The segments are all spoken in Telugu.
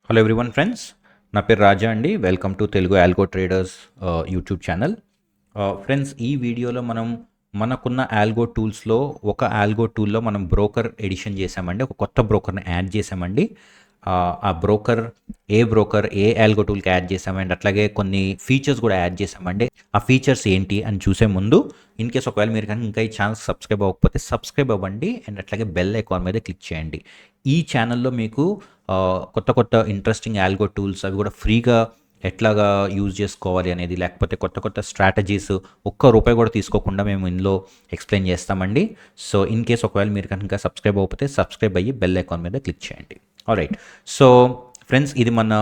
హలో ఎవ్రీవన్ ఫ్రెండ్స్, నా పేరు రాజా అండి. Welcome to Telugu algo traders YouTube channel. Friends, ఈ వీడియోలో మనకున్న ఆల్గో టూల్స్లో ఒక ఆల్గో టూల్లో మనం బ్రోకర్ ఎడిషన్ చేసామండి. ఒక కొత్త బ్రోకర్ని యాడ్ చేసామండి. ఆ బ్రోకర్ ఏ ఆల్గో టూల్కి యాడ్ చేసామండి, అట్లాగే కొన్ని ఫీచర్స్ కూడా యాడ్ చేసామండి. ఆ ఫీచర్స్ ఏంటి అని చూసే ముందు, ఇన్ కేస్ ఒకవేళ మీరు కానీ ఇంకా ఈ ఛానల్ సబ్స్క్రైబ్ అవ్వకపోతే సబ్స్క్రైబ్ అవ్వండి అండ్ అట్లాగే బెల్ ఐకాన్ మీద క్లిక్ చేయండి. ఈ ఛానల్లో మీకు కొత్త కొత్త ఇంట్రెస్టింగ్ ఆల్గో టూల్స్ అవి కూడా ఫ్రీగా ఎట్లాగా యూజ్ చేసుకోవాలి అనేది, లేకపోతే కొత్త కొత్త స్ట్రాటజీస్ ₹1 కూడా తీసుకోకుండా మేము ఇందులో ఎక్స్ప్లెయిన్ చేస్తామండి. సో ఇన్ కేస్ ఒకవేళ మీరు కనుక సబ్స్క్రైబ్ అవ్వకపోతే సబ్స్క్రైబ్ అయ్యి బెల్ ఐకాన్ మీద క్లిక్ చేయండి. ఆల్రైట్. సో ఫ్రెండ్స్, ఇది మన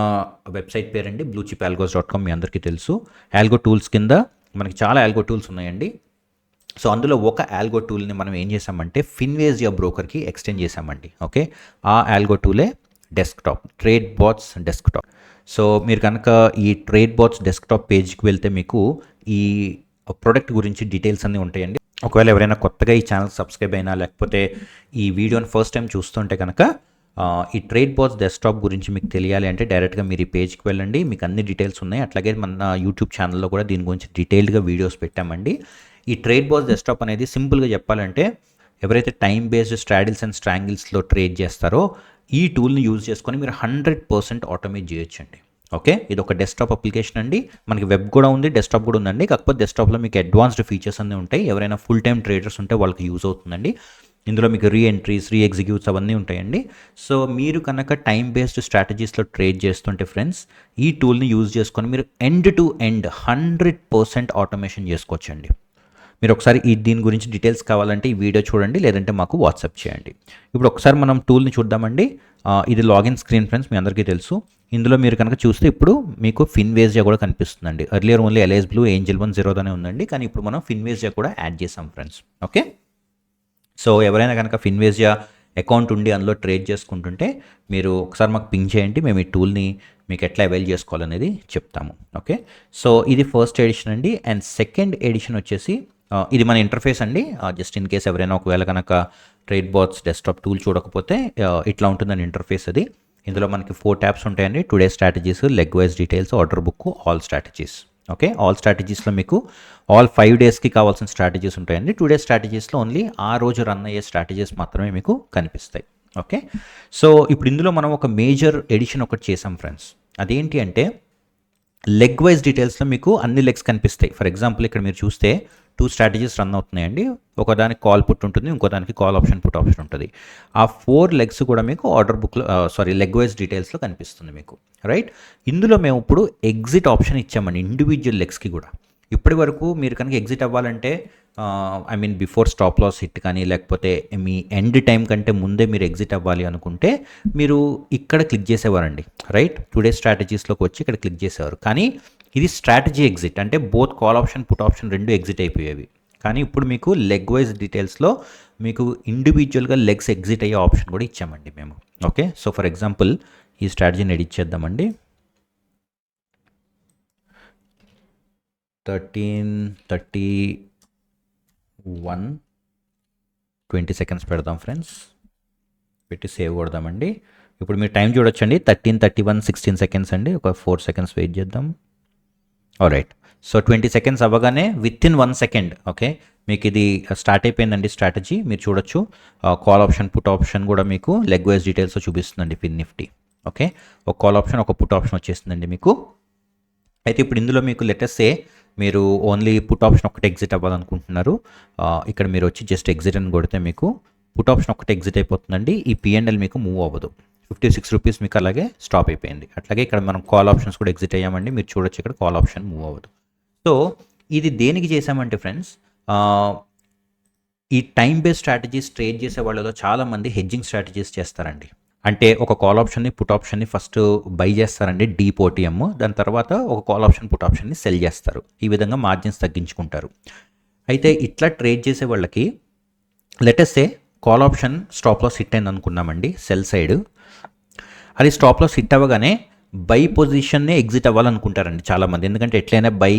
వెబ్సైట్ పేరండి, bluechipalgos.com. మీ అందరికీ తెలుసు. ఆల్గో టూల్స్ కింద మనకి చాలా ఆల్గో టూల్స్ ఉన్నాయండి. సో అందులో ఒక ఆల్గో టూల్ని మనం ఏం చేసామంటే ఫిన్వేజియా బ్రోకర్కి ఎక్స్టెండ్ చేసామండి. ఓకే, ఆ ఆల్గో టూలే desktop, trade bots desktop. So మీరు కనుక ఈ ట్రేడ్ బాట్స్ డెస్క్టాప్ పేజ్కి వెళ్తే మీకు ఈ ప్రోడక్ట్ గురించి డీటెయిల్స్ అన్నీ ఉంటాయండి. ఒకవేళ ఎవరైనా కొత్తగా ఈ ఛానల్ సబ్స్క్రైబ్ అయినా, లేకపోతే ఈ వీడియోని ఫస్ట్ టైం చూస్తుంటే కనుక ఈ ట్రేడ్ బాట్స్ డెస్క్టాప్ గురించి మీకు తెలియాలి అంటే డైరెక్ట్గా మీరు ఈ పేజ్కి వెళ్ళండి. మీకు అన్ని డీటెయిల్స్ ఉన్నాయి. అట్లాగే మన యూట్యూబ్ ఛానల్లో కూడా దీని గురించి డీటెయిల్డ్గా వీడియోస్ పెట్టామండి. ఈ ట్రేడ్ బాట్స్ డెస్క్టాప్ అనేది సింపుల్గా చెప్పాలంటే, ఎవరైతే time based straddles and స్ట్రాంగిల్స్లో trade చేస్తారో ఈ టూల్ని యూజ్ చేసుకొని మీరు 100% ఆటోమేట్ చేయొచ్చండి. ఓకే, ఇది ఒక డెస్క్టాప్ అప్లికేషన్ అండి. మనకి వెబ్ కూడా ఉంది, డెస్క్టాప్ కూడా ఉందండి. కాకపోతే డెస్క్టాప్లో మీకు అడ్వాన్స్డ్ ఫీచర్స్ అన్నీ ఉంటాయి. ఎవరైనా ఫుల్ టైం ట్రేడర్స్ ఉంటే వాళ్ళకి యూజ్ అవుతుందండి. ఇందులో మీకు రీ ఎంట్రీస్, రీ ఎగ్జిక్యూట్స్ అవన్నీ ఉంటాయండి. సో మీరు కనుక టైం బేస్డ్ స్ట్రాటజీస్లో ట్రేడ్ చేస్తుంటే ఫ్రెండ్స్, ఈ టూల్ని యూజ్ చేసుకొని మీరు ఎండ్ టు ఎండ్ 100% ఆటోమేషన్ చేసుకోవచ్చండి. మీరు ఒకసారి దీని గురించి డీటెయిల్స్ కావాలంటే ఈ వీడియో చూడండి, లేదంటే మాకు వాట్సాప్ చేయండి. ఇప్పుడు ఒకసారి మనం టూల్ని చూద్దామండి. ఇది లాగిన్ స్క్రీన్ ఫ్రెండ్స్, మీ అందరికీ తెలుసు. ఇందులో మీరు కనుక చూస్తే ఇప్పుడు మీకు ఫిన్వేజియా కూడా కనిపిస్తుందండి. Earlier only LIS blue, Angel 1 0 అనే ఉందండి, కానీ ఇప్పుడు మనం ఫిన్వేజియా కూడా యాడ్ చేసాం ఫ్రెండ్స్. ఓకే, సో ఎవరైనా కనుక ఫిన్వేజియా అకౌంట్ ఉండి అందులో ట్రేడ్ చేసుకుంటుంటే మీరు ఒకసారి మాకు పింగ్ చేయండి. మేము ఈ టూల్ని మీకు ఎట్లా అవైల్ చేసుకోవాలనేది చెప్తాము. ఓకే, సో ఇది ఫస్ట్ ఎడిషన్ అండి. అండ్ సెకండ్ ఎడిషన్ వచ్చేసి ఇది మన ఇంటర్ఫేస్ అండి. జస్ట్ ఇన్ కేస్ ఎవరైనా ఒకవేళ కనుక ట్రేడ్ బాట్స్ డెస్క్టాప్ టూల్ చూడకపోతే ఇట్లా ఉంటుందని ఇంటర్ఫేస్ అది. ఇందులో మనకి 4 ట్యాబ్స్ ఉంటాయండి. Today strategies, leg wise details, order book, all strategies. Okay, all స్ట్రాటజీస్లో మీకు ఆల్ 5 డేస్కి కావాల్సిన స్ట్రాటజీస్ ఉంటాయండి. టుడే స్ట్రాటజీస్లో ఓన్లీ ఆ రోజు రన్ అయ్యే స్ట్రాటజీస్ మాత్రమే మీకు కనిపిస్తాయి. ఓకే, సో ఇప్పుడు ఇందులో మనం ఒక మేజర్ ఎడిషన్ ఒకటి చేసాం ఫ్రెండ్స్. అదేంటి అంటే, లెగ్ వైజ్ డీటెయిల్స్లో మీకు అన్ని లెగ్స్ కనిపిస్తాయి. ఫర్ ఎగ్జాంపుల్ ఇక్కడ మీరు చూస్తే 2 స్ట్రాటజీస్ రన్ అవుతున్నాయండి. ఒకదానికి కాల్ పుట్ ఉంటుంది, ఇంకోదానికి కాల్ ఆప్షన్ పుట్ ఆప్షన్ ఉంటుంది. ఆ 4 లెగ్స్ కూడా మీకు ఆర్డర్ బుక్లో లెగ్ వైజ్ డీటెయిల్స్లో కనిపిస్తుంది మీకు. రైట్, ఇందులో మేము ఇప్పుడు ఎగ్జిట్ ఆప్షన్ ఇచ్చామండి ఇండివిజువల్ లెగ్స్కి కూడా. ఇప్పటి వరకు మీరు కనుక ఎగ్జిట్ అవ్వాలంటే బిఫోర్ స్టాప్ లాస్ హిట్ కానీ, లేకపోతే మీ ఎండ్ టైం కంటే ముందే మీరు ఎగ్జిట్ అవ్వాలి అనుకుంటే మీరు ఇక్కడ క్లిక్ చేసేవారండి. రైట్, టుడే స్ట్రాటజీస్లోకి వచ్చి ఇక్కడ క్లిక్ చేసేవారు. కానీ ఇది స్ట్రాటజీ ఎగ్జిట్, అంటే both call option put option రెండు ఎగ్జిట్ అయిపోయేవి. కానీ ఇప్పుడు మీకు లెగ్ వైజ్ డీటెయిల్స్లో మీకు ఇండివిజువల్గా లెగ్స్ ఎగ్జిట్ అయ్యే ఆప్షన్ కూడా ఇచ్చామండి మేము. ఓకే, సో ఫర్ ఎగ్జాంపుల్ ఈ స్ట్రాటజీని ఎడిట్ చేద్దామండి. 13:31 20 సెకండ్స్ పెడదాం ఫ్రెండ్స్. పెట్టి సేవ్ కొడదామండి. ఇప్పుడు మీరు టైం చూడొచ్చండి, 13:31 16 సెకండ్స్ అండి. ఒక 4 సెకండ్స్ వెయిట్ చేద్దాం. ఆల్రైట్, సో 20 సెకండ్స్ అవ్వగానే విత్ ఇన్ 1 సెకండ్ ఓకే మీకు ఇది స్టార్ట్ అయిపోయిందండి స్ట్రాటజీ. మీరు చూడొచ్చు కాల్ ఆప్షన్ పుట్ ఆప్షన్ కూడా మీకు లెగ్ వైజ్ డీటెయిల్స్లో చూపిస్తుందండి ఫిన్ నిఫ్టీ. ఓకే, ఒక కాల్ ఆప్షన్ ఒక పుట్ ఆప్షన్ వచ్చేస్తుందండి మీకు. అయితే ఇప్పుడు ఇందులో మీకు లెటెస్సే మీరు ఓన్లీ పుట్ ఆప్షన్ ఒకటి ఎగ్జిట్ అవ్వాలనుకుంటున్నారు. ఇక్కడ మీరు వచ్చి జస్ట్ ఎగ్జిట్ అని కొడితే మీకు పుట్ ఆప్షన్ ఒకటి ఎగ్జిట్ అయిపోతుందండి. ఈ P&L మీకు మూవ్ అవ్వదు. ₹56 మీకు అలాగే స్టాప్ అయిపోయింది. అట్లాగే ఇక్కడ మనం కాల్ ఆప్షన్స్ కూడా ఎగ్జిట్ అయ్యామండి. మీరు చూడొచ్చు ఇక్కడ కాల్ ఆప్షన్ మూవ్ అవ్వదు. సో ఇది దేనికి చేసామంటే ఫ్రెండ్స్, ఈ టైం బేస్డ్ స్ట్రాటజీస్ ట్రేడ్ చేసే వాళ్ళలో చాలామంది హెడ్జింగ్ స్ట్రాటజీస్ చేస్తారండి. అంటే ఒక కాల్ ఆప్షన్ని పుట్ ఆప్షన్ని ఫస్ట్ బై చేస్తారండి, డీప్ OTM. దాని తర్వాత ఒక కాల్ ఆప్షన్ పుట్ ఆప్షన్ని సెల్ చేస్తారు. ఈ విధంగా మార్జిన్స్ తగ్గించుకుంటారు. అయితే ఇట్లా ట్రేడ్ చేసే వాళ్ళకి let's say call option stop loss hit అయింది అనుకున్నామండి సెల్ సైడ్. అది స్టాప్ లాస్ హిట్ అవ్వగానే బై పొజిషన్నే ఎగ్జిట్ అవ్వాలనుకుంటారండి చాలామంది. ఎందుకంటే ఎట్లయినా బై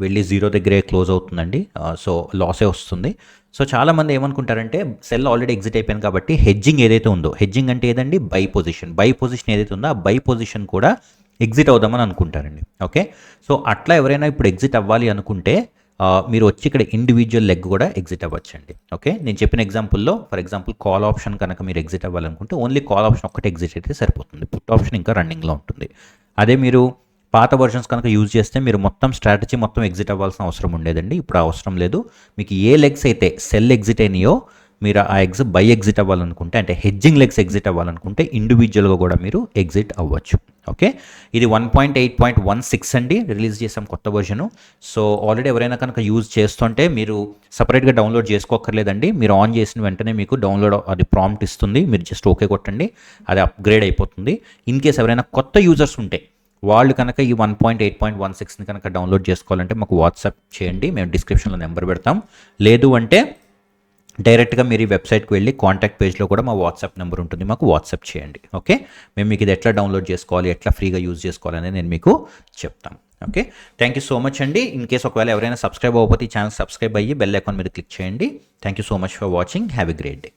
వెళ్ళి 0 దగ్గరే క్లోజ్ అవుతుందండి. సో, లాసే వస్తుంది. సో, చాలామంది ఏమనుకుంటారంటే సెల్ ఆల్రెడీ ఎగ్జిట్ అయిపోయింది కాబట్టి హెడ్జింగ్ ఏదైతే ఉందో, హెడ్జింగ్ అంటే ఏదండి? By position. బై పొజిషన్ ఏదైతే ఉందో ఆ బై పొజిషన్ కూడా ఎగ్జిట్ అవుదామని అనుకుంటారండి. ఓకే. సో, అట్లా ఎవరైనా ఇప్పుడు ఎగ్జిట్ అవ్వాలి అనుకుంటే మీరు వచ్చి ఇక్కడ ఇండివిజువల్ లెగ్ కూడా ఎగ్జిట్ అవ్వచ్చండి. ఓకే. నేను చెప్పిన ఎగ్జాంపుల్‌లో ఫర్ ఎగ్జాంపుల్ కాల్ ఆప్షన్ కనుక మీరు ఎగ్జిట్ అవ్వాలనుకుంటే ఓన్లీ కాల్ ఆప్షన్ ఒక్కటే ఎగ్జిట్ అయితే సరిపోతుంది. పుట్ ఆప్షన్ ఇంకా రన్నింగ్‌లో ఉంటుంది. అదే మీరు పాత వెర్షన్స్ కనుక యూజ్ చేస్తే మీరు మొత్తం స్ట్రాటజీ మొత్తం ఎగ్జిట్ అవ్వాల్సిన అవసరం ఉండేదండి. ఇప్పుడు ఆ అవసరం లేదు. మీకు ఏ లెగ్స్ అయితే సెల్ ఎగ్జిట్ అయినాయో మీరు ఆ బై ఎగ్జిట్ అవ్వాలనుకుంటే అంటే హెడ్జింగ్ లెగ్స్ ఎగ్జిట్ అవ్వాలనుకుంటే ఇండివిజువల్‌గా కూడా మీరు ఎగ్జిట్ అవ్వచ్చు. ఓకే. ఇది 1.8.16 అండి. రిలీజ్ చేసాం కొత్త వెర్షను. సో, ఆల్రెడీ ఎవరైనా కనుక యూజ్ చేస్తుంటే మీరు సెపరేట్‌గా డౌన్లోడ్ చేసుకోక్కర్లేదండి. మీరు ఆన్ చేసిన వెంటనే మీకు డౌన్లోడ్ అది ప్రాంప్ట్ ఇస్తుంది. మీరు జస్ట్ ఓకే కొట్టండి. అది అప్‌గ్రేడ్ అయిపోతుంది. ఇన్ కేస్ ఎవరైనా కొత్త యూజర్స్ ఉంటే వాళ్ళు కనుక ఈ 1.8.16ని కనుక డౌన్లోడ్ చేసుకోవాలంటే మాకు వాట్సాప్ చేయండి. మేము డిస్క్రిప్షన్‌లో నెంబర్ పెడతాం. లేదు అంటే డైరెక్ట్గా మీరు ఈ వెబ్సైట్కి వెళ్ళి కాంటాక్ట్ పేజ్లో కూడా మా వాట్సాప్ నెంబర్ ఉంటుంది. మాకు వాట్సాప్ చేయండి. ఓకే. మేము మీకు ఇది ఎట్లా డౌన్లోడ్ చేసుకోవాలి, ఎట్లా ఫ్రీగా యూజ్ చేసుకోవాలని నేను మీకు చెప్తాను. Okay. Thank you so much అండి. ఇన్ కేస్ ఒకవేళ ఎవరైనా సబ్స్క్రైబ్ అవ్వకపోతే ఈ ఛానల్ సబ్స్క్రైబ్ అయ్యి బెల్ ఐకాన్ మీద క్లిక్ చేయండి. Thank you so much for watching. Have a great day.